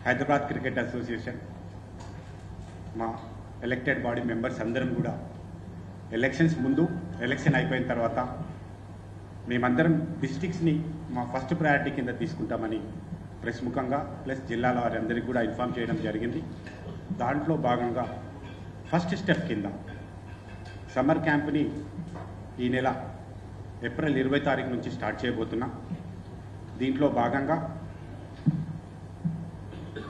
Hyderabad cricket association మా elected body members అందరం కూడా ఎలక్షన్స్ ముందు ఎలక్షన్ అయిపోయిన తర్వాత మేమందరం డిస్ట్రిక్ట్స్ని మా ఫస్ట్ ప్రయారిటీ కింద తీసుకుంటామని ప్రెస్ ముఖంగా ప్లస్ జిల్లాల వారందరికీ కూడా ఇన్ఫామ్ చేయడం జరిగింది. దాంట్లో భాగంగా ఫస్ట్ స్టెప్ కింద సమ్మర్ క్యాంప్ని ఈ నెల ఏప్రిల్ 20 తారీఖు నుంచి స్టార్ట్ చేయబోతున్నాం. దీంట్లో భాగంగా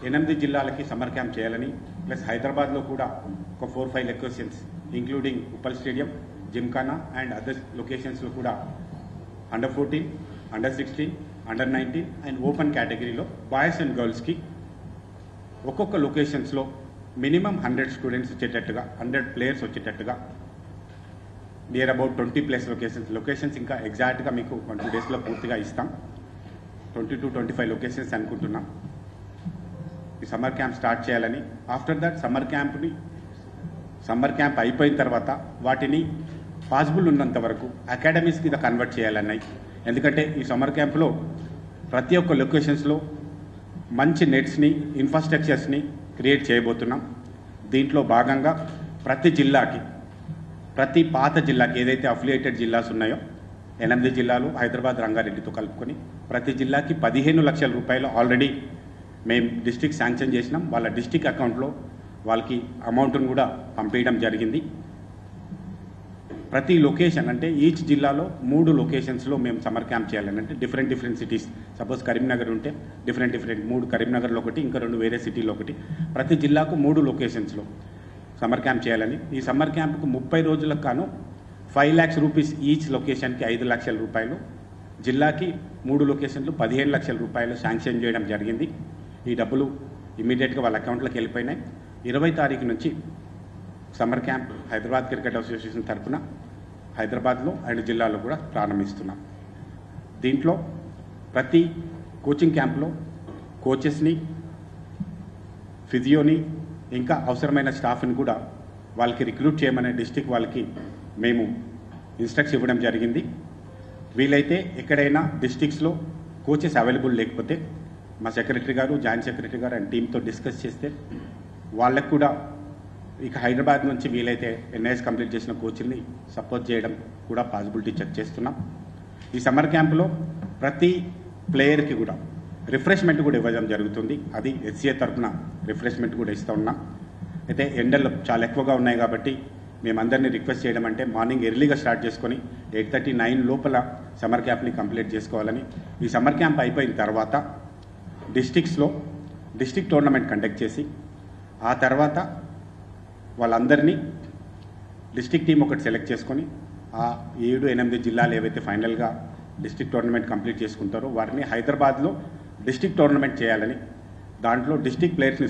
8 జిల్లాలకి సమ్మర్ క్యాంప్ చేయాలని ప్లస్ హైదరాబాద్లో కూడా ఒక 4-5 locations including Uppal stadium, Gymkhana and other లొకేషన్స్లో కూడా under 14, under 16, under 19 and open కేటగిరీలో బాయ్స్ అండ్ గర్ల్స్కి ఒక్కొక్క లొకేషన్స్లో మినిమం 100 స్టూడెంట్స్ వచ్చేటట్టుగా 100 ప్లేయర్స్ వచ్చేటట్టుగా నియర్ అబౌట్ 20+ లొకేషన్స్ ఇంకా ఎగ్జాక్ట్గా మీకు 1-2 డేస్లో పూర్తిగా ఇస్తాం. 20 to 25 లొకేషన్స్ అనుకుంటున్నాం ఈ సమ్మర్ క్యాంప్ స్టార్ట్ చేయాలని. ఆఫ్టర్ దట్ సమ్మర్ క్యాంప్ అయిపోయిన తర్వాత వాటిని పాసిబుల్ ఉన్నంత వరకు అకాడమీస్ కింద కన్వర్ట్ చేయాలన్నాయి. ఎందుకంటే ఈ సమ్మర్ క్యాంప్లో ప్రతి ఒక్క లొకేషన్స్లో మంచి నెట్స్ని ఇన్ఫ్రాస్ట్రక్చర్స్ని క్రియేట్ చేయబోతున్నాం. దీంట్లో భాగంగా ప్రతి పాత జిల్లాకి ఏదైతే అఫిలియేటెడ్ జిల్లాస్ ఉన్నాయో 8 జిల్లాలు హైదరాబాద్ రంగారెడ్డితో కలుపుకొని ప్రతి జిల్లాకి 15 లక్షల రూపాయలు ఆల్రెడీ మేము డిస్ట్రిక్ట్ శాంక్షన్ చేసినాం. వాళ్ళ డిస్ట్రిక్ట్ అకౌంట్లో వాళ్ళకి అమౌంట్ను కూడా పంపించడం జరిగింది. ప్రతి లొకేషన్ అంటే ఈచ్ జిల్లాలో 3 లొకేషన్స్లో మేము సమ్మర్ క్యాంప్ చేయాలని, అంటే డిఫరెంట్ సిటీస్. సపోజ్ కరీంనగర్ ఉంటే డిఫరెంట్ 3 కరీంనగర్లో ఒకటి, ఇంకా 2 వేరే సిటీలో ఒకటి. ప్రతి జిల్లాకు 3 లొకేషన్స్లో సమ్మర్ క్యాంప్ చేయాలని. ఈ సమ్మర్ క్యాంప్కు 30 రోజులకు గాను 5 lakhs రూపీస్ ఈచ్ లొకేషన్కి 5 లక్షల రూపాయలు, జిల్లాకి 3 లొకేషన్లు 15 లక్షల రూపాయలు శాంక్షన్ చేయడం జరిగింది. ఈ డబ్బులు ఇమీడియట్గా వాళ్ళ అకౌంట్లోకి వెళ్ళిపోయినాయి. 20 తారీఖు నుంచి summer camp Hyderabad cricket association తరఫున హైదరాబాద్లో అండ్ జిల్లాలో కూడా ప్రారంభిస్తున్నాం. దీంట్లో ప్రతి కోచింగ్ క్యాంప్లో కోచెస్ని, ఫిజియోని, ఇంకా అవసరమైన స్టాఫ్ని కూడా వాళ్ళకి రిక్రూట్ చేయమనే డిస్ట్రిక్ట్ వాళ్ళకి మేము ఇన్స్ట్రక్షన్ ఇవ్వడం జరిగింది. వీలైతే ఎక్కడైనా డిస్ట్రిక్ట్స్లో కోచెస్ అవైలబుల్ లేకపోతే మా సెక్రటరీ గారు, జాయింట్ సెక్రటరీ గారు అండ్ టీంతో డిస్కస్ చేస్తే వాళ్ళకు కూడా ఇక హైదరాబాద్ నుంచి వీలైతే ఎన్ఐఎస్ కంప్లీట్ చేసిన కోచ్ని సపోర్ట్ చేయడం కూడా పాసిబిలిటీ చెక్ చేస్తున్నాం. ఈ సమ్మర్ క్యాంప్లో ప్రతి ప్లేయర్కి కూడా రిఫ్రెష్మెంట్ కూడా ఇవ్వడం జరుగుతుంది. అది హెచ్సిఏ తరఫున రిఫ్రెష్మెంట్ కూడా ఇస్తూ ఉన్నాం. అయితే ఎండలు చాలా ఎక్కువగా ఉన్నాయి కాబట్టి మేమందరినీ రిక్వెస్ట్ చేయడం అంటే మార్నింగ్ ఎర్లీగా స్టార్ట్ చేసుకొని 8:30-9 లోపల సమ్మర్ క్యాంప్ని కంప్లీట్ చేసుకోవాలని. ఈ సమ్మర్ క్యాంప్ అయిపోయిన తర్వాత డిస్ట్రిక్ట్ టోర్నమెంట్ కండక్ట్ చేసి ఆ తర్వాత వాళ్ళందరినీ డిస్ట్రిక్ట్ టీం ఒకటి సెలెక్ట్ చేసుకొని ఆ 7-8 జిల్లాలు ఏవైతే ఫైనల్గా డిస్ట్రిక్ట్ టోర్నమెంట్ కంప్లీట్ చేసుకుంటారో వారిని హైదరాబాద్లో డిస్ట్రిక్ట్ టోర్నమెంట్ చేయాలని, దాంట్లో డిస్ట్రిక్ట్ ప్లేయర్స్ని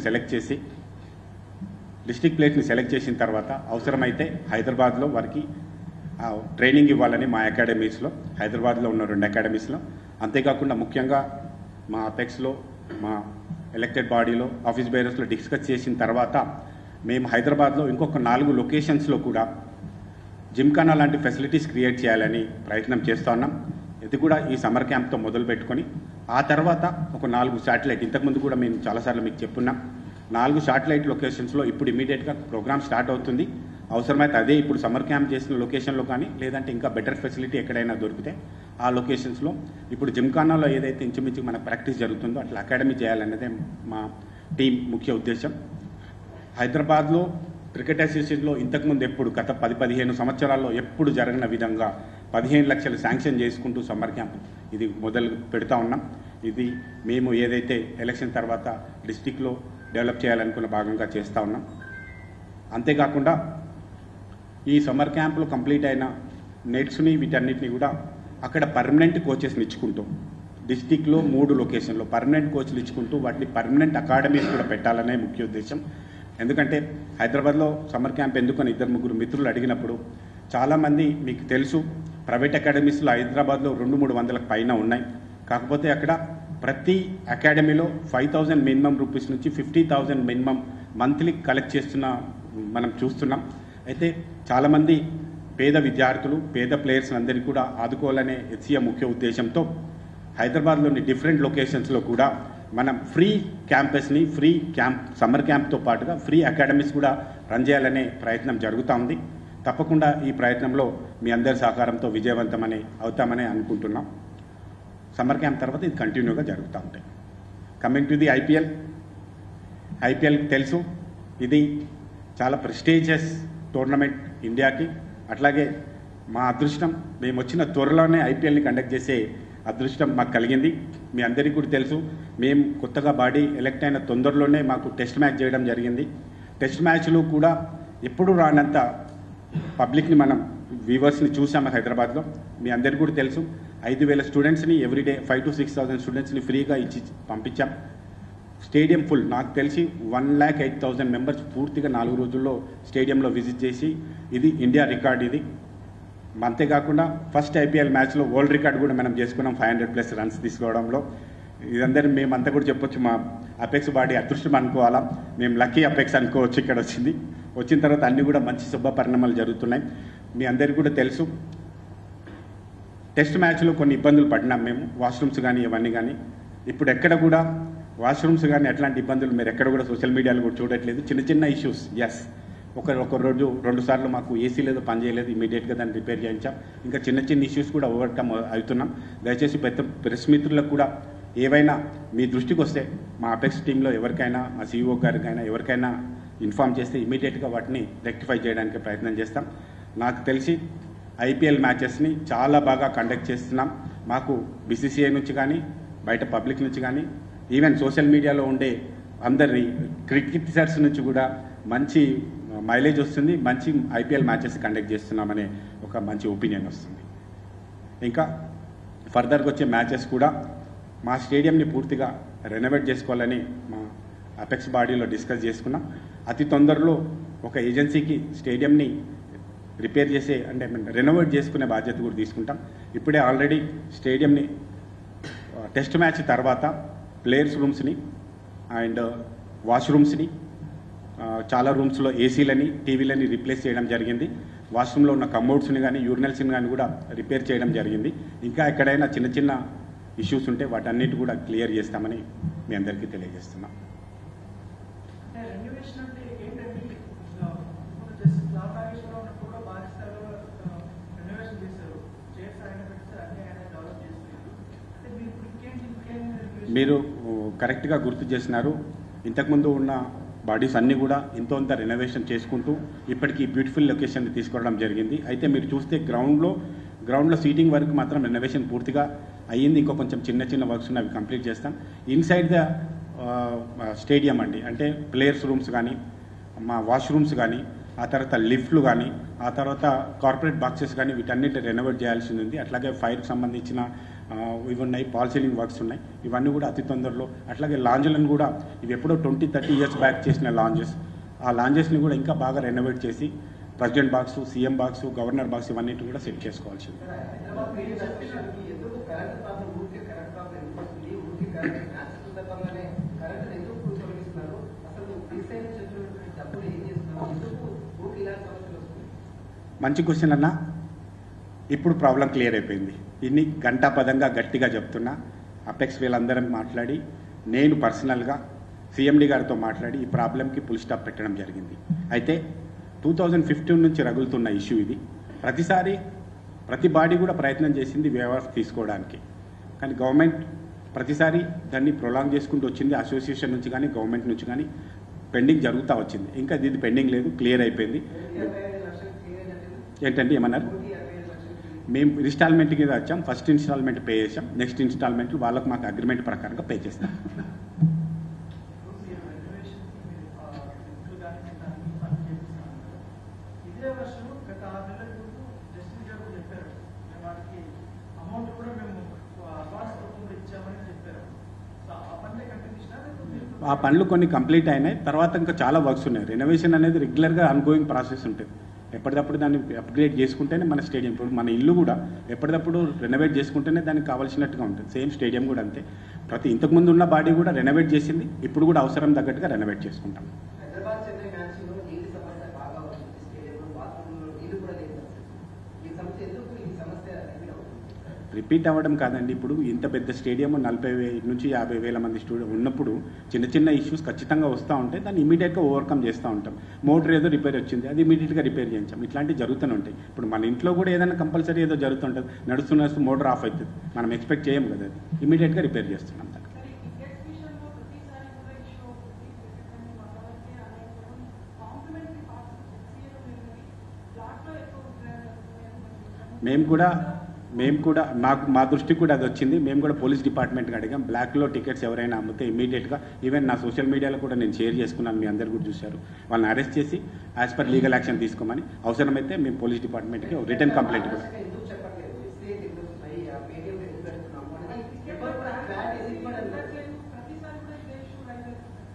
సెలెక్ట్ చేసిన తర్వాత అవసరమైతే హైదరాబాద్లో వారికి ట్రైనింగ్ ఇవ్వాలని మా అకాడమీస్లో, హైదరాబాద్లో ఉన్న 2 అకాడమీస్లో. అంతేకాకుండా ముఖ్యంగా మా అపెక్స్లో, మా ఎలక్టెడ్ బాడీలో, ఆఫీస్ బేరర్స్లో డిస్కస్ చేసిన తర్వాత మేము హైదరాబాద్లో ఇంకొక 4 లొకేషన్స్లో కూడా జిమ్ఖానా లాంటి ఫెసిలిటీస్ క్రియేట్ చేయాలని ప్రయత్నం చేస్తూ ఉన్నాం. ఇది కూడా ఈ సమ్మర్ క్యాంప్తో మొదలు పెట్టుకొని ఆ తర్వాత ఒక 4 శాటిలైట్, ఇంతకుముందు కూడా మేము చాలాసార్లు మీకు చెప్పున్నాం, 4 శాటిలైట్ లొకేషన్స్లో ఇప్పుడు ఇమీడియట్గా ప్రోగ్రామ్ స్టార్ట్ అవుతుంది. అవసరమైతే అదే ఇప్పుడు సమ్మర్ క్యాంప్ చేసిన లొకేషన్లో కానీ లేదంటే ఇంకా బెటర్ ఫెసిలిటీ ఎక్కడైనా దొరికితే ఆ లొకేషన్స్లో ఇప్పుడు జిమ్ఖానాలో ఏదైతే ఇంచుమించు మనకు ప్రాక్టీస్ జరుగుతుందో అట్లా అకాడమీ చేయాలన్నదే మా టీం ముఖ్య ఉద్దేశం. హైదరాబాద్లో క్రికెట్ అసోసియేషన్లో ఇంతకుముందు ఎప్పుడు గత 10-15 సంవత్సరాల్లో ఎప్పుడు జరగని విధంగా 15 లక్షలు శాంక్షన్ చేసుకుంటూ సమ్మర్ క్యాంప్ ఇది మొదలు పెడతా ఉన్నాం. ఇది మేము ఏదైతే ఎలక్షన్ తర్వాత డిస్టిక్లో డెవలప్ చేయాలనుకున్న భాగంగా చేస్తూ ఉన్నాం. అంతేకాకుండా ఈ సమ్మర్ క్యాంప్లో కంప్లీట్ అయిన నెట్స్ని వీటన్నిటిని కూడా అక్కడ పర్మనెంట్ కోచెస్ని ఇచ్చుకుంటూ డిస్టిక్లో 3 లొకేషన్లో పర్మనెంట్ కోచ్లు ఇచ్చుకుంటూ వాటిని పర్మనెంట్ అకాడమీస్ కూడా పెట్టాలనే ముఖ్య ఉద్దేశం. ఎందుకంటే హైదరాబాద్లో సమ్మర్ క్యాంప్ ఎందుకని 2-3 మిత్రులు అడిగినప్పుడు చాలామంది మీకు తెలుసు ప్రైవేట్ అకాడమీస్లో హైదరాబాద్లో 200-300 పైన ఉన్నాయి. కాకపోతే అక్కడ ప్రతి అకాడమీలో 5,000 మినిమం రూపీస్ నుంచి 50,000 మినిమం మంత్లీ కలెక్ట్ చేస్తున్న మనం చూస్తున్నాం. అయితే చాలామంది పేద విద్యార్థులు, పేద ప్లేయర్స్ అందరికీ కూడా ఆదుకోవాలనే హెచ్సిఏ ముఖ్య ఉద్దేశంతో హైదరాబాద్లోని డిఫరెంట్ లొకేషన్స్లో కూడా మనం ఫ్రీ క్యాంపస్ని సమ్మర్ క్యాంప్తో పాటుగా ఫ్రీ అకాడమీస్ కూడా రన్ చేయాలనే ప్రయత్నం జరుగుతూ ఉంది. తప్పకుండా ఈ ప్రయత్నంలో మీ అందరి సహకారంతో అవుతామని అనుకుంటున్నాం. సమ్మర్ క్యాంప్ తర్వాత ఇది కంటిన్యూగా జరుగుతూ ఉంటాయి. కమింగ్ టు ది ఐపీఎల్ తెలుసు, ఇది చాలా ప్రెస్టీజియస్ టోర్నమెంట్ ఇండియాకి. అట్లాగే మా అదృష్టం, మేము వచ్చిన త్వరలోనే ఐపీఎల్ని కండక్ట్ చేసే అదృష్టం మాకు కలిగింది. మీ అందరికీ కూడా తెలుసు, మేము కొత్తగా బాడీ ఎలక్ట్ అయిన తొందరలోనే మాకు టెస్ట్ మ్యాచ్ చేయడం జరిగింది. టెస్ట్ మ్యాచ్లు కూడా ఎప్పుడు రానంత పబ్లిక్ని మనం వ్యూవర్స్ని చూసాము హైదరాబాద్లో. మీ అందరికీ కూడా తెలుసు, 5,000 స్టూడెంట్స్ని ఎవ్రీడే 5,000 to 6,000 స్టూడెంట్స్ని ఫ్రీగా ఇచ్చి పంపించాం. Stadium full. నాకు తెలిసి 1,08,000 మెంబర్స్ పూర్తిగా 4 రోజుల్లో స్టేడియంలో విజిట్ చేసి, ఇది ఇండియా రికార్డ్. ఇది అంతేకాకుండా ఫస్ట్ ఐపీఎల్ మ్యాచ్లో వరల్డ్ రికార్డ్ కూడా మనం చేసుకున్నాం, 500+ రన్స్ తీసుకోవడంలో. ఇదందరూ మేమంతా కూడా చెప్పొచ్చు, మా అపెక్స్ బాడీ అదృష్టం అనుకోవాలా, మేము లక్కీ అపెక్స్ అనుకోవచ్చు. ఇక్కడ వచ్చిన తర్వాత అన్నీ కూడా మంచి శుభ పరిణామాలు జరుగుతున్నాయి. మీ అందరికీ కూడా తెలుసు, టెస్ట్ మ్యాచ్లో కొన్ని ఇబ్బందులు పడినాం మేము, వాష్రూమ్స్ కానీ ఇవన్నీ కానీ. ఇప్పుడు ఎక్కడ కూడా వాష్రూమ్స్ కానీ అట్లాంటి ఇబ్బందులు మీరు ఎక్కడ కూడా సోషల్ మీడియాలో కూడా చూడట్లేదు. చిన్న ఇష్యూస్, ఎస్, ఒక రోజు 2 సార్లు మాకు ఏసీ లేదు, పని చేయలేదు, ఇమీడియట్గా దాన్ని రిపేర్ చేయించాం. ఇంకా చిన్న ఇష్యూస్ కూడా ఓవర్కమ్ అవుతున్నాం. దయచేసి ప్రెస్ మిత్రులకు కూడా ఏవైనా మీ దృష్టికి వస్తే మా అపెక్స్ టీంలో ఎవరికైనా, మా CEO గారికైనా ఎవరికైనా ఇన్ఫామ్ చేస్తే ఇమీడియట్గా వాటిని రెక్టిఫై చేయడానికి ప్రయత్నం చేస్తాం. నాకు తెలిసి ఐపీఎల్ మ్యాచెస్ని చాలా బాగా కండక్ట్ చేస్తున్నాం. మాకు BCCI నుంచి కానీ, బయట పబ్లిక్ నుంచి కానీ, ఈవెన్ సోషల్ మీడియాలో ఉండే అందరి క్రికెటర్స్ నుంచి కూడా మంచి మైలేజ్ వస్తుంది. మంచి ఐపీఎల్ మ్యాచెస్ కండక్ట్ చేస్తున్నామనే ఒక మంచి ఒపీనియన్ వస్తుంది. ఇంకా ఫర్దర్గా వచ్చే మ్యాచెస్ కూడా మా స్టేడియంని పూర్తిగా రెనోవేట్ చేసుకోవాలని మా అపెక్స్ బాడీలో డిస్కస్ చేసుకున్నాం. అతి తొందరలో ఒక ఏజెన్సీకి స్టేడియంని రిపేర్ చేసే రెనోవేట్ చేసుకునే బాధ్యత కూడా తీసుకుంటాం. ఇప్పుడే ఆల్రెడీ స్టేడియంని టెస్ట్ మ్యాచ్ తర్వాత ప్లేయర్స్ రూమ్స్ని అండ్ వాష్రూమ్స్ని, చాలా రూమ్స్లో ఏసీలని, టీవీలని రీప్లేస్ చేయడం జరిగింది. వాష్రూమ్లో ఉన్న కమోడ్స్ని కానీ, యూరినల్స్ని కానీ కూడా రిపేర్ చేయడం జరిగింది. ఇంకా ఎక్కడైనా చిన్న ఇష్యూస్ ఉంటే వాటన్నిటి కూడా క్లియర్ చేస్తామని మీ అందరికీ తెలియజేస్తున్నాం. మీరు కరెక్ట్గా గుర్తు చేసినారు. ఇంతకుముందు ఉన్న బాడీస్ అన్నీ కూడా ఇంత రెనోవేషన్ చేసుకుంటూ ఇప్పటికీ బ్యూటిఫుల్ లొకేషన్ని తీసుకోవడం జరిగింది. అయితే మీరు చూస్తే గ్రౌండ్లో సీటింగ్ వరకు మాత్రం రెనోవేషన్ పూర్తిగా అయ్యింది. ఇంకో కొంచెం చిన్న వర్క్స్ ఉన్నాయి, అవి కంప్లీట్ చేస్తాం. ఇన్సైడ్ ద స్టేడియం అండి, అంటే ప్లేయర్స్ రూమ్స్ కానీ, మా వాష్రూమ్స్ కానీ, ఆ తర్వాత లిఫ్ట్లు కానీ, ఆ తర్వాత కార్పొరేట్ బాక్సెస్ కానీ, వీటన్నిటి రెనోవేట్ చేయాల్సి ఉంది. అట్లాగే ఫైర్కి సంబంధించిన ఇవి ఉన్నాయి, పాల్ సీలింగ్ వర్క్స్ ఉన్నాయి, ఇవన్నీ కూడా అతి తొందరలో. అట్లాగే లాంజ్లను కూడా, ఇవి ఎప్పుడో 20-30 years బ్యాక్ చేసిన లాంజెస్, ఆ లాంజెస్ని కూడా ఇంకా బాగా రెనోవేట్ చేసి president box, CM box, governor box ఇవన్నిటి కూడా సెట్ చేసుకోవాల్సింది. మంచి క్వశ్చన్ అన్న. ఇప్పుడు ప్రాబ్లం క్లియర్ అయిపోయింది. ఇన్ని గంటాపదంగా గట్టిగా చెప్తున్నా. అపెక్స్ వీళ్ళందరం మాట్లాడి, నేను పర్సనల్గా CMD గారితో మాట్లాడి ఈ ప్రాబ్లంకి ఫుల్ స్టాప్ పెట్టడం జరిగింది. అయితే 2015 నుంచి రగులుతున్న ఇష్యూ ఇది. ప్రతి బాడీ కూడా ప్రయత్నం చేసింది వేవ్ తీసుకోవడానికి, కానీ గవర్నమెంట్ ప్రతిసారి దాన్ని ప్రొలాంగ్ చేసుకుంటూ వచ్చింది. అసోసియేషన్ నుంచి కానీ, గవర్నమెంట్ నుంచి కానీ పెండింగ్ జరుగుతూ వచ్చింది. ఇంకా ఇది పెండింగ్ లేదు, క్లియర్ అయిపోయింది. ఏంటంటే ఏమన్నారు? మేము ఇన్స్టాల్మెంట్ కింద వచ్చాం. ఫస్ట్ ఇన్స్టాల్మెంట్ పే చేసాం, నెక్స్ట్ ఇన్స్టాల్మెంట్ వాళ్ళకు మాకు అగ్రిమెంట్ ప్రకారంగా పే చేస్తాం. ఆ పనులు కొన్ని కంప్లీట్ అయినాయి. తర్వాత ఇంకా చాలా వర్క్స్ ఉన్నాయి. రెనోవేషన్ అనేది రెగ్యులర్గా ఆన్గోయింగ్ ప్రాసెస్ ఉంటుంది. ఎప్పటికప్పుడు దాన్ని అప్గ్రేడ్ చేసుకుంటేనే మన స్టేడియం, ఇప్పుడు మన ఇల్లు కూడా ఎప్పటికప్పుడు రెనోవేట్ చేసుకుంటేనే దానికి కావాల్సినట్టుగా ఉంటుంది. సేమ్ స్టేడియం కూడా అంతే. ఇంతకుముందు ఉన్న బాడీ కూడా రెనోవేట్ చేసింది, ఇప్పుడు కూడా అవసరం తగ్గట్టుగా రెనోవేట్ చేసుకుంటాం. రిపీట్ అవ్వడం కాదండి. ఇప్పుడు ఇంత పెద్ద స్టేడియం 40,000 నుంచి 50,000 మంది స్టూడెంట్ ఉన్నప్పుడు చిన్న చిన్న ఇష్యూస్ ఖచ్చితంగా వస్తూ ఉంటాయి. దాన్ని ఇమీడియట్గా ఓవర్కమ్ చేస్తూ ఉంటాం. మోటార్ ఏదో రిపేర్ వచ్చింది, అది ఇమీడియట్గా రిపేర్ చేయించాం. ఇట్లాంటివి జరుగుతూనే ఉంటాయి. ఇప్పుడు మన ఇంట్లో కూడా ఏదైనా కంపల్సరీ ఏదో జరుగుతుంటుంది, నడుస్తున్న మోటార్ ఆఫ్ అవుతుంది, మనం ఎక్స్పెక్ట్ చేయం కదా, అది ఇమీడియట్గా రిపేర్ చేస్తున్నాం. మేము కూడా మా దృష్టికి కూడా అది వచ్చింది. మేము కూడా పోలీస్ డిపార్ట్మెంట్కి అడిగాం. బ్లాక్లో టికెట్స్ ఎవరైనా అమ్మితే ఇమీడియట్గా, ఈవెన్ నా సోషల్ మీడియాలో కూడా నేను షేర్ చేసుకున్నాను, మీ అందరు కూడా చూశారు. వాళ్ళని అరెస్ట్ చేసి యాజ్ పర్ లీగల్ యాక్షన్ తీసుకోమని, అవసరమైతే మేము పోలీస్ డిపార్ట్మెంట్కి రిటర్న్ కంప్లైంట్ కూడా.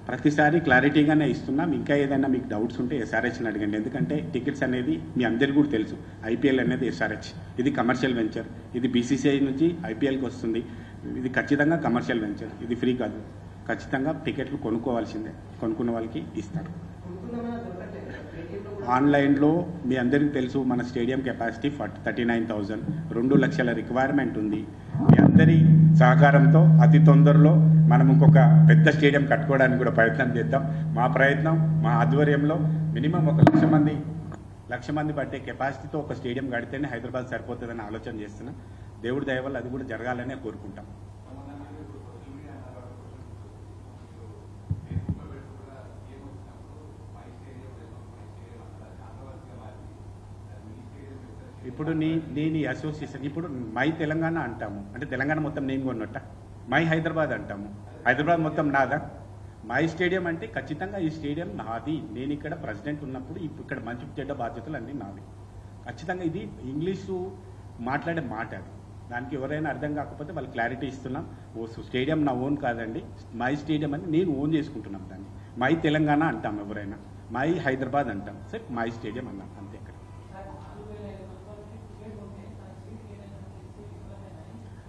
ప్రతిసారి క్లారిటీగానే ఇస్తున్నాం. ఇంకా ఏదైనా మీకు డౌట్స్ ఉంటే ఎస్ఆర్హెచ్ని అడగండి. ఎందుకంటే టికెట్స్ అనేది మీ అందరికీ కూడా తెలుసు, ఐపీఎల్ అనేది ఎస్ఆర్హెచ్, ఇది కమర్షియల్ వెంచర్. ఇది బీసీసీఐ నుంచి ఐపీఎల్కి వస్తుంది. ఇది ఖచ్చితంగా కమర్షియల్ వెంచర్, ఇది ఫ్రీ కాదు. ఖచ్చితంగా టికెట్లు కొనుక్కోవాల్సిందే, కొనుక్కున్న వాళ్ళకి ఇస్తారు. ఆన్లైన్లో మీ అందరికీ తెలుసు, మన స్టేడియం కెపాసిటీ 39,000, 2 లక్షల రిక్వైర్మెంట్ ఉంది. మీ అందరి సహకారంతో అతి తొందరలో మనం ఇంకొక పెద్ద స్టేడియం కట్టుకోవడానికి కూడా ప్రయత్నం చేద్దాం. మా ప్రయత్నం, మా ఆధ్వర్యంలో మినిమం 1,00,000 మంది పట్టే కెపాసిటీతో ఒక స్టేడియం కడితేనే హైదరాబాద్ సరిపోతుందని ఆలోచన చేస్తున్నాం. దేవుడి దయ వల్ల అది కూడా జరగాలనే కోరుకుంటాం. ఇప్పుడు నేను అసోసియేషన్, ఇప్పుడు మై తెలంగాణ అంటాము, అంటే తెలంగాణ మొత్తం నేను కొన్నట్ట. మై హైదరాబాద్ అంటాము, హైదరాబాద్ మొత్తం నాదా. మై స్టేడియం అంటే ఖచ్చితంగా ఈ స్టేడియం నాది. నేను ఇక్కడ ప్రెసిడెంట్ ఉన్నప్పుడు ఇక్కడ మంచి చెడ్డ బాధ్యతలు అన్నీ నావి. ఖచ్చితంగా ఇది ఇంగ్లీషు మాట్లాడే మాట, అది దానికి ఎవరైనా అర్థం కాకపోతే వాళ్ళు క్లారిటీ ఇస్తున్నాం. స్టేడియం నా ఓన్ కాదండి, మై స్టేడియం అని నేను ఓన్ చేసుకుంటున్నాం. దాన్ని మై తెలంగాణ అంటాం, ఎవరైనా మై హైదరాబాద్ అంటాం, సరే మై స్టేడియం అన్నాం, అంతే. ఇక్కడ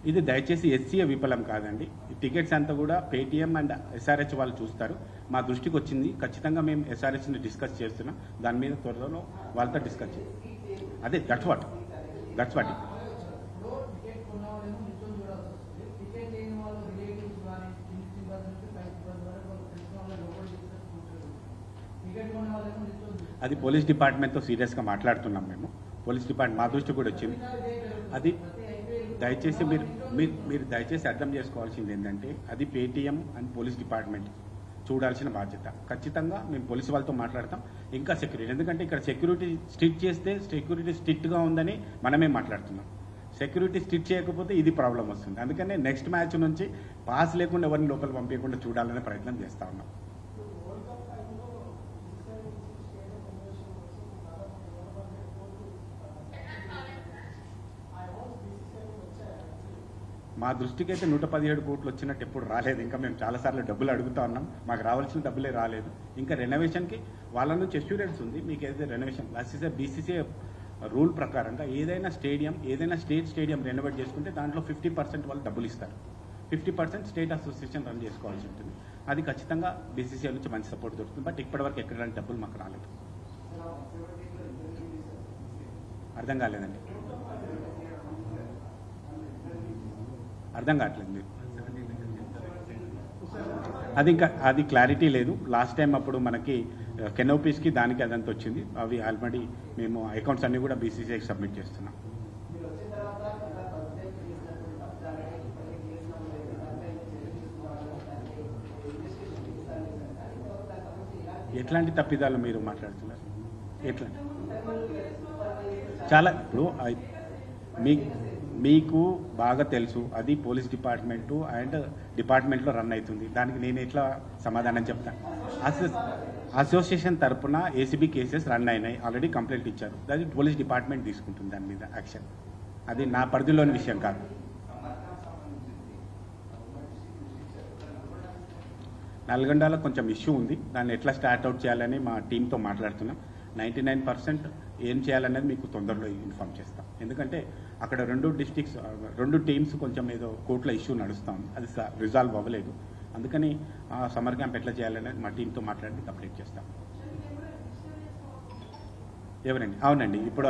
ఇది దయచేసి ఎస్సీఏ విఫలం కాదండి. ఈ టికెట్స్ అంతా కూడా పేటీఎం అండ్ ఎస్ఆర్హెచ్ వాళ్ళు చూస్తారు. మా దృష్టికి వచ్చింది, ఖచ్చితంగా మేము ఎస్ఆర్హెచ్ని డిస్కస్ చేస్తున్నాం. దాని మీద త్వరలో వాళ్ళతో డిస్కస్ చేస్తాం. అదే దట్స్ వాట్ అది పోలీస్ డిపార్ట్మెంట్తో సీరియస్గా మాట్లాడుతున్నాం మేము. పోలీస్ డిపార్ట్మెంట్ మా దృష్టి కూడా వచ్చింది. అది దయచేసి మీరు దయచేసి అర్థం చేసుకోవాల్సింది ఏంటంటే, అది పేటీఎం అండ్ పోలీస్ డిపార్ట్మెంట్ చూడాల్సిన బాధ్యత. ఖచ్చితంగా మేము పోలీసు వాళ్ళతో మాట్లాడతాం. ఇంకా సెక్యూరిటీ, ఎందుకంటే ఇక్కడ సెక్యూరిటీ స్ట్రిక్ట్ చేస్తే సెక్యూరిటీ స్ట్రిక్ట్గా ఉందని మనమే మాట్లాడుతున్నాం. సెక్యూరిటీ స్ట్రిక్ట్ చేయకపోతే ఇది ప్రాబ్లం వస్తుంది. అందుకనే నెక్స్ట్ మ్యాచ్ నుంచి పాస్ లేకుండా ఎవరిని లోపల పంపించకుండా చూడాలనే ప్రయత్నం చేస్తూ ఉన్నాం. మా దృష్టికి అయితే 117 కోట్లు వచ్చినట్టు ఎప్పుడు రాలేదు. ఇంకా మేము చాలాసార్లు డబ్బులు అడుగుతా ఉన్నాం, మాకు రావాల్సిన డబ్బులే రాలేదు. ఇంకా రెనోవేషన్కి వాళ్ళ నుంచి అష్యూరెన్స్ ఉంది. మీకు ఏదైతే రెనోవేషన్ బీసీసీఐ రూల్ ప్రకారంగా ఏదైనా స్టేడియం, ఏదైనా స్టేట్ స్టేడియం రెనోవేట్ చేసుకుంటే దాంట్లో 50% వాళ్ళు డబ్బులు ఇస్తారు. 50% స్టేట్ అసోసియేషన్ రన్ చేసుకోవాల్సి ఉంటుంది. అది ఖచ్చితంగా బీసీసీఐ నుంచి మంచి సపోర్ట్ దొరుకుతుంది. బట్ ఇప్పటివరకు ఎక్కడానికి డబ్బులు మాకు రాలేదు. అర్థం కాలేదండి, అర్థం కావట్లేదు మీరు. అది క్లారిటీ లేదు. లాస్ట్ టైం అప్పుడు మనకి కెనోపీస్కి దానికి అదంతా వచ్చింది. అవి ఆల్రెడీ మేము అకౌంట్స్ అన్నీ కూడా బీసీసీఐకి సబ్మిట్ చేస్తున్నాం. ఎట్లాంటి తప్పిదాలు మీరు మాట్లాడుతున్నారు? ఎట్లా చాలా ఇప్పుడు మీకు బాగా తెలుసు, అది పోలీస్ డిపార్ట్మెంటు అండ్ డిపార్ట్మెంట్లో రన్ అవుతుంది. దానికి నేను ఎట్లా సమాధానం చెప్తాను? అసోసియేషన్ తరఫున ఏసీబీ కేసెస్ రన్ అయినాయి, ఆల్రెడీ కంప్లైంట్ ఇచ్చారు. అది పోలీస్ డిపార్ట్మెంట్ తీసుకుంటుంది దాని మీద యాక్షన్. అది నా పరిధిలోని విషయం కాదు. నల్గొండలో కొంచెం ఇష్యూ ఉంది, దాన్ని ఎట్లా స్టార్ట్ అవుట్ చేయాలని మా టీంతో మాట్లాడుతున్నాం. 99% ఏం చేయాలనేది మీకు తొందరలో ఇన్ఫామ్ చేస్తాం. ఎందుకంటే అక్కడ 2 టీమ్స్ కొంచెం ఏదో కోర్టులో ఇష్యూ నడుస్తాం, అది రిజాల్వ్ అవ్వలేదు. అందుకని సమ్మర్ క్యాంప్ ఎట్లా చేయాలనేది మా టీంతో మాట్లాడి కంప్లీట్ చేస్తాం. ఎవరండి? అవునండి. ఇప్పుడు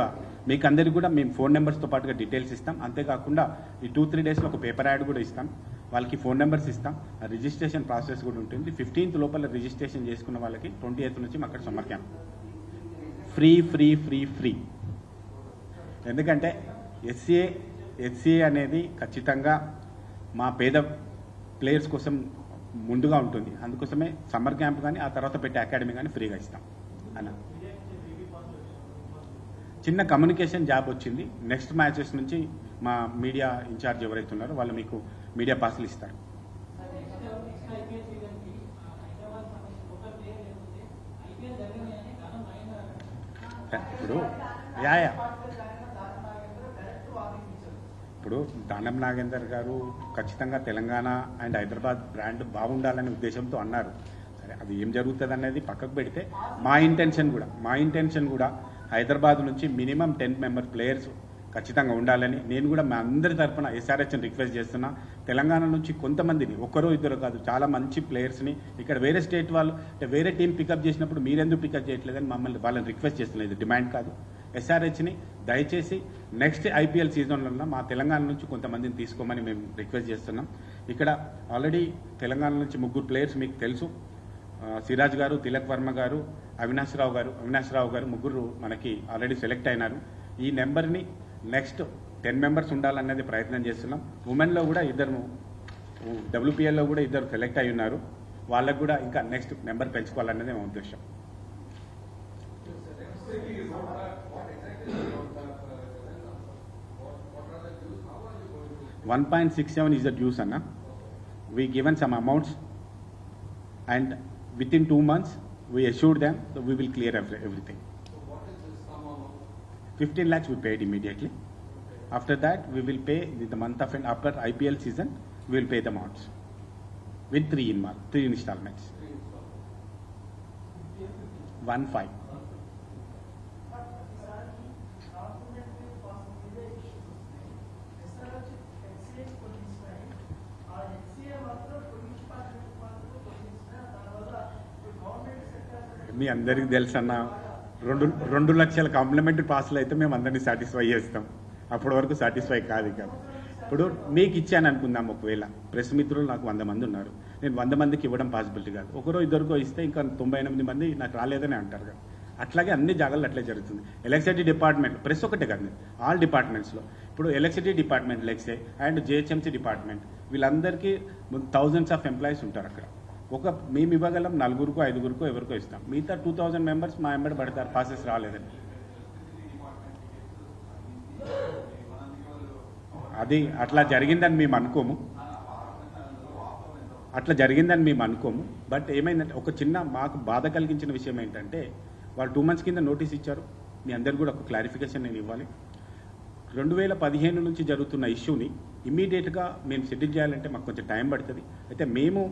మీకు అందరికీ కూడా మేము ఫోన్ నెంబర్స్తో పాటుగా డీటెయిల్స్ ఇస్తాం. అంతేకాకుండా ఈ 2-3 డేస్లో ఒక పేపర్ యాడ్ కూడా ఇస్తాం. వాళ్ళకి ఫోన్ నెంబర్స్ ఇస్తాం. రిజిస్ట్రేషన్ ప్రాసెస్ కూడా ఉంటుంది. 15th లోపల రిజిస్ట్రేషన్ చేసుకున్న వాళ్ళకి 28th నుంచి అక్కడ summer camp free free free free. ఎందుకంటే హెచ్సిఏ అనేది ఖచ్చితంగా మా పేద ప్లేయర్స్ కోసం ముందుగా ఉంటుంది. అందుకోసమే సమ్మర్ క్యాంప్ కానీ ఆ తర్వాత పెట్టే అకాడమీ కానీ ఫ్రీగా ఇస్తాం అన్న. చిన్న కమ్యూనికేషన్ జాబ్ వచ్చింది. నెక్స్ట్ మ్యాచెస్ నుంచి మా మీడియా ఇన్ఛార్జ్ ఎవరైతే ఉన్నారో వాళ్ళు మీకు మీడియా పాసులు ఇస్తారు. ఇప్పుడు ఇప్పుడు దానం నాగేందర్ గారు ఖచ్చితంగా తెలంగాణ అండ్ హైదరాబాద్ బ్రాండ్ బాగుండాలనే ఉద్దేశంతో అన్నారు. సరే, అది ఏం జరుగుతుంది అనేది పక్కకు పెడితే మా ఇంటెన్షన్ కూడా హైదరాబాద్ నుంచి మినిమం 10 మెంబర్ ప్లేయర్స్ ఖచ్చితంగా ఉండాలని నేను కూడా మా అందరి తరఫున ఎస్ఆర్హెచ్ని రిక్వెస్ట్ చేస్తున్నా. తెలంగాణ నుంచి కొంతమందిని, ఒక్కరో ఇద్దరు కాదు, చాలా మంచి ప్లేయర్స్ని ఇక్కడ వేరే స్టేట్ వాళ్ళు అంటే వేరే టీం పికప్ చేసినప్పుడు మీరెందుకు పికప్ చేయట్లేదని వాళ్ళని రిక్వెస్ట్ చేస్తున్నారు. ఇది డిమాండ్ కాదు. ఎస్ఆర్హెచ్ని దయచేసి నెక్స్ట్ ఐపీఎల్ సీజన్లో మా తెలంగాణ నుంచి కొంతమందిని తీసుకోమని మేము రిక్వెస్ట్ చేస్తున్నాం. ఇక్కడ ఆల్రెడీ తెలంగాణ నుంచి 3 ప్లేయర్స్ మీకు తెలుసు. సిరాజ్ గారు, తిలక్ వర్మ గారు, అవినాష్ రావు గారు ముగ్గురు మనకి ఆల్రెడీ సెలెక్ట్ అయినారు. ఈ నెంబర్ని నెక్స్ట్ 10 మెంబర్స్ ఉండాలనేది ప్రయత్నం చేస్తున్నాం. ఉమెన్లో కూడా ఇద్దరు, WPLలో కూడా ఇద్దరు సెలెక్ట్ అయి ఉన్నారు. వాళ్ళకు కూడా ఇంకా నెక్స్ట్ నెంబర్ పెంచుకోవాలనేది మా ఉద్దేశం. $1.67 is the dues, Anna. We given some amounts, and within 2 months we assured them that we will clear everything. So what is this amount? 15 lakhs we paid immediately. After that we will pay in the month of end after IPL season. We will pay the amounts with 3 installments. 1.5. మీ అందరికీ తెలుసన్న 2 లక్షల complementary పాస్లు అయితే మేము అందరినీ satisfy చేస్తాం. అప్పటి వరకు satisfy కాదు. ఇక ఇప్పుడు మీకు ఇచ్చాను అనుకుందాం. ఒకవేళ ప్రెస్ మిత్రులు నాకు 100 మంది ఉన్నారు. నేను 100 మందికి ఇవ్వడం పాసిబిలిటీ కాదు. ఒకరో ఇద్దరికో ఇస్తే ఇంకా 98 మంది నాకు రాలేదని అంటారు కదా. అట్లాగే అన్ని జాగాల్లో అట్లే జరుగుతుంది. ఎలక్ట్రిసిటీ డిపార్ట్మెంట్, ప్రెస్ ఒకటే కాదు, ఆల్ డిపార్ట్మెంట్స్లో ఇప్పుడు ఎలక్ట్రిసిటీ డిపార్ట్మెంట్ లెక్సే అండ్ జిహెచ్ఎంసీ డిపార్ట్మెంట్ వీళ్ళందరికీ థౌజండ్స్ ఆఫ్ ఎంప్లాయీస్ ఉంటారు అక్కడ. మేము ఇవ్వగలం 4 5 ఎవరికో ఇస్తాం. మిగతా 2000 మెంబర్స్ మా ఎంబడి పడతారు పాసెస్ రాలేదని. అది అట్లా జరిగిందని మేము అనుకోము. బట్ ఏమైందంటే ఒక చిన్న మాకు బాధ కలిగించిన విషయం ఏంటంటే వాళ్ళు 2 months కింద నోటీస్ ఇచ్చారు. మీ అందరికీ కూడా ఒక క్లారిఫికేషన్ నేను ఇవ్వాలి. 2015 నుంచి జరుగుతున్న ఇష్యూని ఇమ్మీడియట్గా మేము సెటిల్ చేయాలంటే మాకు కొంచెం టైం పడుతుంది. అయితే మేము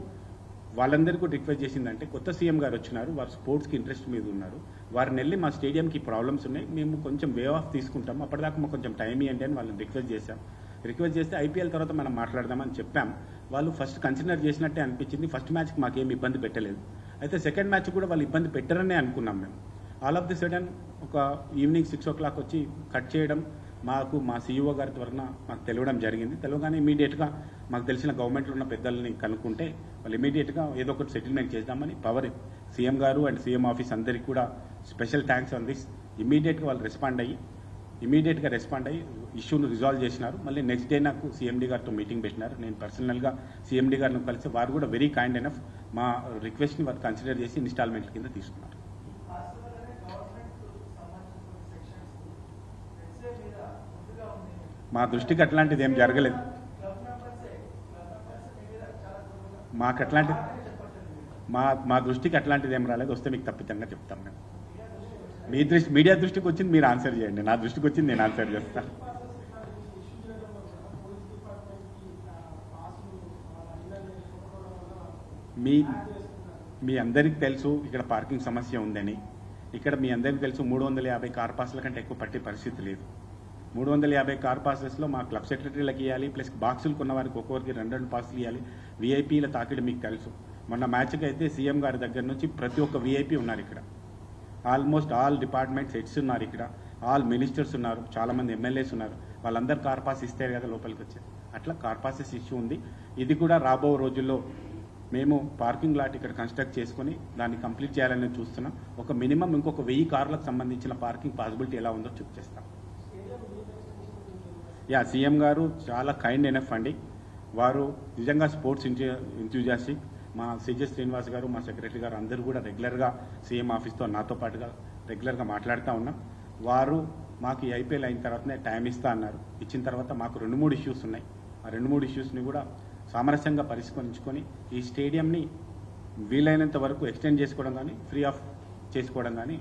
వాళ్ళందరికీ రిక్వెస్ట్ చేసిందంటే కొత్త సీఎం గారు వచ్చినారు, వారు స్పోర్ట్స్కి ఇంట్రెస్ట్ మీద ఉన్నారు, వారిని వెళ్ళి మా స్టేడియంకి ప్రాబ్లమ్స్ ఉన్నాయి, మేము కొంచెం వే ఆఫ్ తీసుకుంటాం, అప్పటిదాకా మాకు కొంచెం టైం ఇవ్వండి అని వాళ్ళని రిక్వెస్ట్ చేస్తే ఐపీఎల్ తర్వాత మనం మాట్లాడదామని చెప్పాం. వాళ్ళు ఫస్ట్ కన్సిడర్ చేసినట్టే అనిపించింది. ఫస్ట్ మ్యాచ్కి మాకేం ఇబ్బంది పెట్టలేదు. అయితే సెకండ్ మ్యాచ్ కూడా వాళ్ళు ఇబ్బంది పెట్టరనే అనుకున్నాం మేము. ఆల్ ఆఫ్ ది సడన్ ఒక ఈవినింగ్ 6 o'clock వచ్చి కట్ చేయడం మా సీఈఓ గారి తరఫున మాకు తెలియడం జరిగింది. తెలియగానే ఇమీడియట్గా మాకు తెలిసిన గవర్నమెంట్లో ఉన్న పెద్దల్ని కనుక్కుంటే వాళ్ళు ఇమీడియట్గా ఏదో ఒకటి సెటిల్మెంట్ చేద్దామని సీఎం గారు అండ్ సీఎం ఆఫీస్ అందరికీ కూడా స్పెషల్ థ్యాంక్స్ ఆన్ దిస్. ఇమీడియట్గా వాళ్ళు రెస్పాండ్ అయ్యి ఇష్యూను రిజాల్వ్ చేసినారు. మళ్ళీ నెక్స్ట్ డే నాకు సీఎండీ గారితో మీటింగ్ పెట్టినారు. నేను పర్సనల్గా సీఎండీ గారిని కలిసి వారు కూడా వెరీ కైండ్ ఎనఫ్ మా రిక్వెస్ట్ని వారు కన్సిడర్ చేసి ఇన్స్టాల్మెంట్ల కింద తీసుకున్నారు. మా దృష్టికి అట్లాంటిది ఏం జరగలేదు. మా దృష్టికి అట్లాంటిది ఏం రాలేదు. వస్తే మీకు తప్పితంగా చెప్తాం మేము. మీడియా దృష్టికి వచ్చింది మీరు ఆన్సర్ చేయండి, నా దృష్టికి వచ్చింది నేను ఆన్సర్ చేస్తాను. మీ అందరికీ తెలుసు ఇక్కడ పార్కింగ్ సమస్య ఉందని. ఇక్కడ మీ అందరికీ తెలుసు 350 కార్ పాస్ల కంటే ఎక్కువ పట్టే పరిస్థితి లేదు. 350 కార్ పాసెస్లో మా క్లబ్ సెక్రటరీలకు ఇవ్వాలి, ప్లస్ బాక్సులు కొన్న వారికి ఒక్కొక్కరికి 2 పాసులు ఇవ్వాలి. వీఐపీల తాకిడి మీకు తెలుసు. మొన్న మ్యాచ్కి అయితే సీఎం గారి దగ్గర నుంచి ప్రతి ఒక్క వీఐపీ ఉన్నారు ఇక్కడ. ఆల్మోస్ట్ ఆల్ డిపార్ట్మెంట్స్ హెడ్స్ ఉన్నారు ఇక్కడ, ఆల్ మినిస్టర్స్ ఉన్నారు, చాలామంది ఎమ్మెల్యేస్ ఉన్నారు. వాళ్ళందరూ కార్ పాస్ ఇస్తారు కదా లోపలికి వచ్చారు. అట్లా కార్ పాసెస్ ఇష్యూ ఉంది. ఇది కూడా రాబో రోజుల్లో మేము పార్కింగ్ లాట్ ఇక్కడ కన్స్ట్రక్ట్ చేసుకొని దాన్ని కంప్లీట్ చేయాలని చూస్తున్నాం. ఒక మినిమం ఇంకొక 1000 కార్లకు సంబంధించిన పార్కింగ్ పాసిబిలిటీ ఎలా ఉందో చెక్ చేస్తాం. సీఎం గారు చాలా కైండ్ ఎనఫ్ అండి. వారు నిజంగా స్పోర్ట్స్ ఎంతూజియాస్టిక్. మా సిజెస్ శ్రీనివాస్ గారు, మా సెక్రటరీ గారు అందరూ కూడా రెగ్యులర్గా సీఎం ఆఫీస్తో నాతో పాటుగా రెగ్యులర్గా మాట్లాడుతూ ఉన్నాం. వారు మాకు ఈ ఐపీఎల్ అయిన తర్వాతనే టైం ఇస్తా అన్నారు. ఇచ్చిన తర్వాత మాకు 2-3 ఇష్యూస్ ఉన్నాయి. ఆ 2-3 ఇష్యూస్ని కూడా సామరస్యంగా పరిష్కరించుకొని ఈ స్టేడియంని వీలైనంత వరకు ఎక్స్టెండ్ చేసుకోవడం కానీ, ఫ్రీ ఆఫ్ చేసుకోవడం కానీ,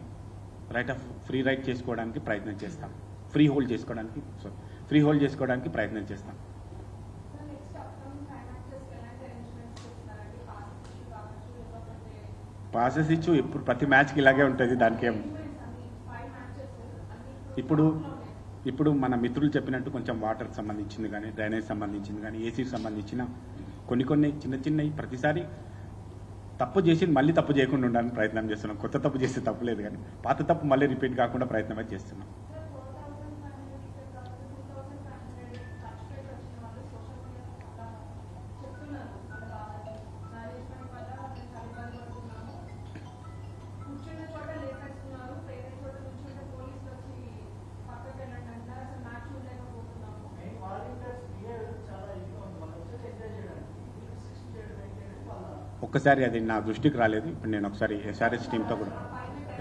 ఫ్రీ రైట్ చేసుకోవడానికి ప్రయత్నం చేస్తాం. ఫ్రీ హోల్డ్ చేసుకోవడానికి ప్రయత్నం చేస్తాం. పాసెస్ ఇచ్చు ఇప్పుడు ప్రతి మ్యాచ్కి ఇలాగే ఉంటుంది. దానికి ఏం ఇప్పుడు మన మిత్రులు చెప్పినట్టు కొంచెం వాటర్కి సంబంధించింది కానీ, డ్రైనేజ్ సంబంధించింది కానీ, ఏసీకి సంబంధించిన కొన్ని చిన్నవి ప్రతిసారి తప్పు చేసి మళ్ళీ తప్పు చేయకుండా ఉండడానికి ప్రయత్నం చేస్తున్నాం. కొత్త తప్పు చేస్తే తప్పు లేదు కానీ పాత తప్పు మళ్ళీ రిపీట్ కాకుండా ప్రయత్నం చేస్తున్నాం. ఒక్కసారి అది నా దృష్టికి రాలేదు. ఇప్పుడు నేను ఒకసారి ఎస్ఆర్హెచ్ టీంతో కూడా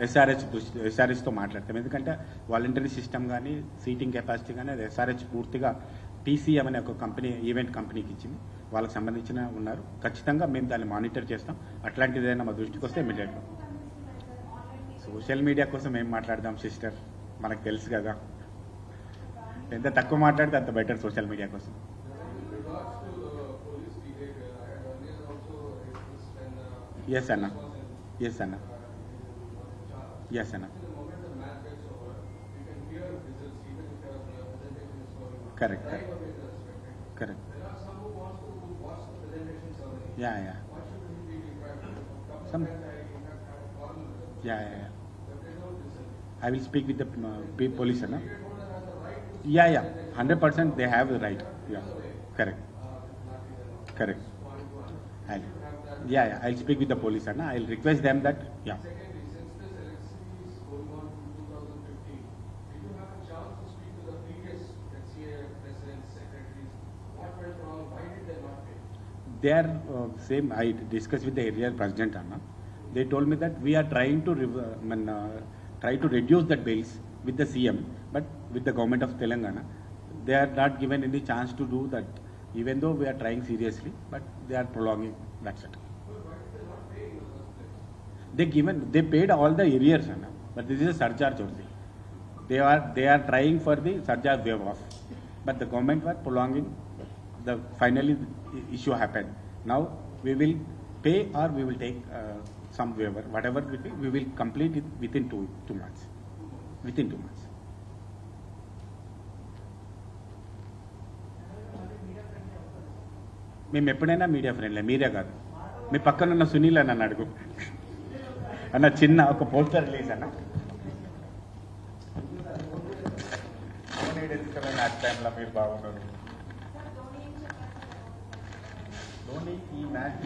ఎస్ఆర్హెచ్తో మాట్లాడతాం. ఎందుకంటే వాలంటరీ సిస్టమ్ కానీ, సీటింగ్ కెపాసిటీ కానీ అది ఎస్ఆర్హెచ్ పూర్తిగా టీసీఎం అనే ఒక కంపెనీ, ఈవెంట్ కంపెనీకి ఇచ్చింది. వాళ్ళకి సంబంధించిన ఉన్నారు. ఖచ్చితంగా మేము దాన్ని మానిటర్ చేస్తాం. అట్లాంటిదైనా మా దృష్టికి వస్తే ఇమీడియట్గా. సోషల్ మీడియా కోసం ఏం మాట్లాడదాం సిస్టర్, మనకు తెలుసు కదా. ఎంత తక్కువ మాట్లాడితే అంత బెటర్ సోషల్ మీడియా కోసం. Yes, Anna. Correct. Yeah. I will speak with the police, Anna. Yeah. 100% they have the right. Yeah. Correct. I'll speak with the police, Anna. I'll request them that. Yeah. Secondly, since this election is going on to 2015, did you have a chance to speak to the previous HCA presidents, secretaries? What went wrong? Why did they not pay? They are same. I discussed with the area president, Anna. They told me that we are trying to try to reduce the bills with the CM, but with the government of Telangana, they are not given any chance to do that. Even though we are trying seriously, but they are prolonging. That's it. They paid all the arrears, but this is a surcharge only. They are trying for the surcharge waive off, but the government was prolonging. Finally the issue happened. Now we will pay or we will take some waiver. Whatever we will complete it within two months. Within 2 months. మేము ఎప్పుడైనా media ఫ్రెండ్లే, మీరే కాదు. మీ పక్కనున్న సునీల్ అని నన్ను అడుగు అన్న, చిన్న ఒక పోస్టర్ రిలీజ్ అన్న. టైంలో మీరు బాగున్నారు. ధోని ఈ మ్యాచ్